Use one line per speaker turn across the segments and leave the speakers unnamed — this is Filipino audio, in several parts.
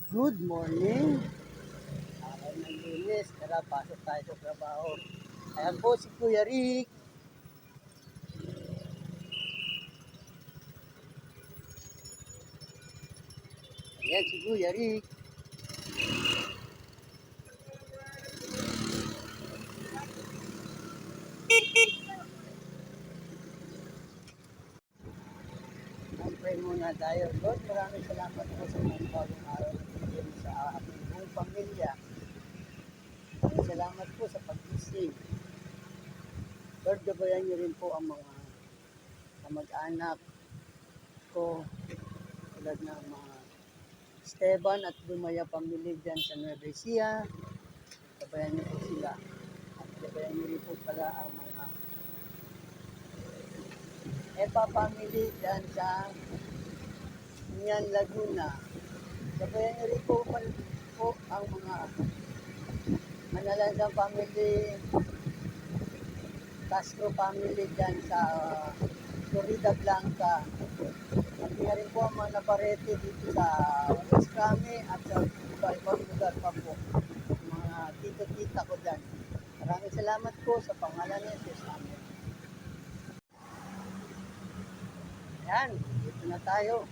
Good morning. Araw ng Lunes, tara pasok tayo sa trabaho. Ayan po si Kuya Rick. Ayan si Kuya Rick. Pray muna tayo. Lord, maraming salamat po sa mga bagong araw na bigyan sa aking buong pamilya. Maraming salamat po sa pag-isig. Lord, gabayan niyo rin po ang mga kamag-anak ko tulad ng mga Esteban at Dumaya pamilya dyan sa Nueva Ecija. Gabayan niyo po sila. At gabayan niyo rin po pala ang mga Epa family dyan sa Nian Laguna. Gabayan niyo rin po ang mga Manalansan family, Castro family dyan sa Florida Blanca. At nga rin po ang mga naparete dito sa West Kami at sa iba-ibang lugar pa po. Mga tito-tita ko dyan. Maraming salamat po sa pangalan ni Jesus. Amen. Yan, dito na tayo.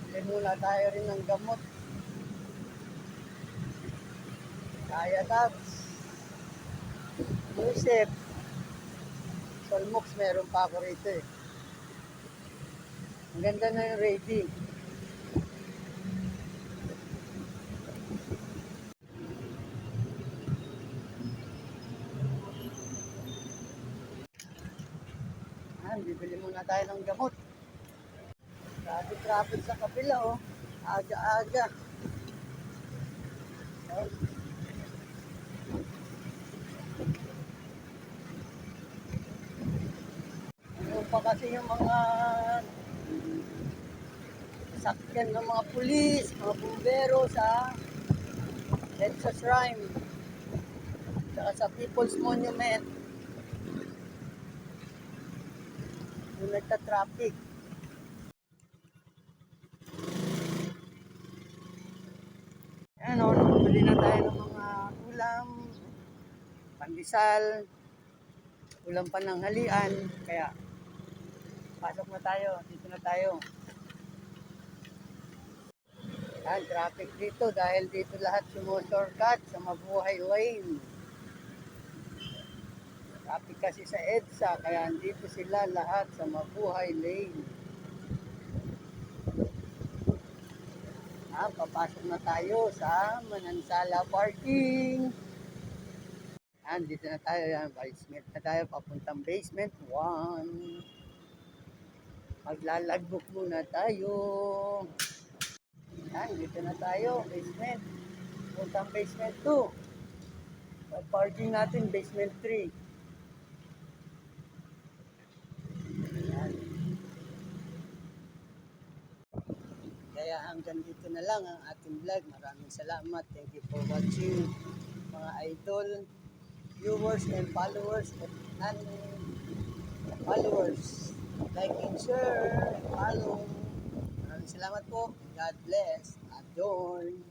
Bili muna tayo rin ng gamot. Kaya tabs. Yusef. Solmox meron pa ako rito eh. Ang ganda na yung ready. Bibili muna tayo ng gamot. Traffic sa kapila oh. Aga-aga. Oh. Ano pa kasi yung mga sakyan ng mga pulis, mga bumbero sa EDSA Shrine. Saka sa People's Monument. Yung nagta-traffic. Ano, bili na tayo ng mga ulam, pandesal, ulam pananghalian, kaya pasok na tayo, dito na tayo. Yan, traffic dito dahil dito lahat sumushortcut sa Mabuhay Lane. Traffic kasi sa EDSA, kaya dito sila lahat sa Mabuhay Lane. Papasok na tayo sa Manansala Parking. Yan, dito na tayo. Yan, basement na tayo. Papuntang basement 1. Maglalagbok muna tayo. Yan, dito na tayo. Basement. Puntang basement 2. Parking natin, basement 3. Yan. Kaya hanggang dito na lang ang ating vlog. Maraming salamat. Thank you for watching. Mga idol, viewers and followers and non-followers. Like and share and follow. Maraming salamat po. God bless. Adon.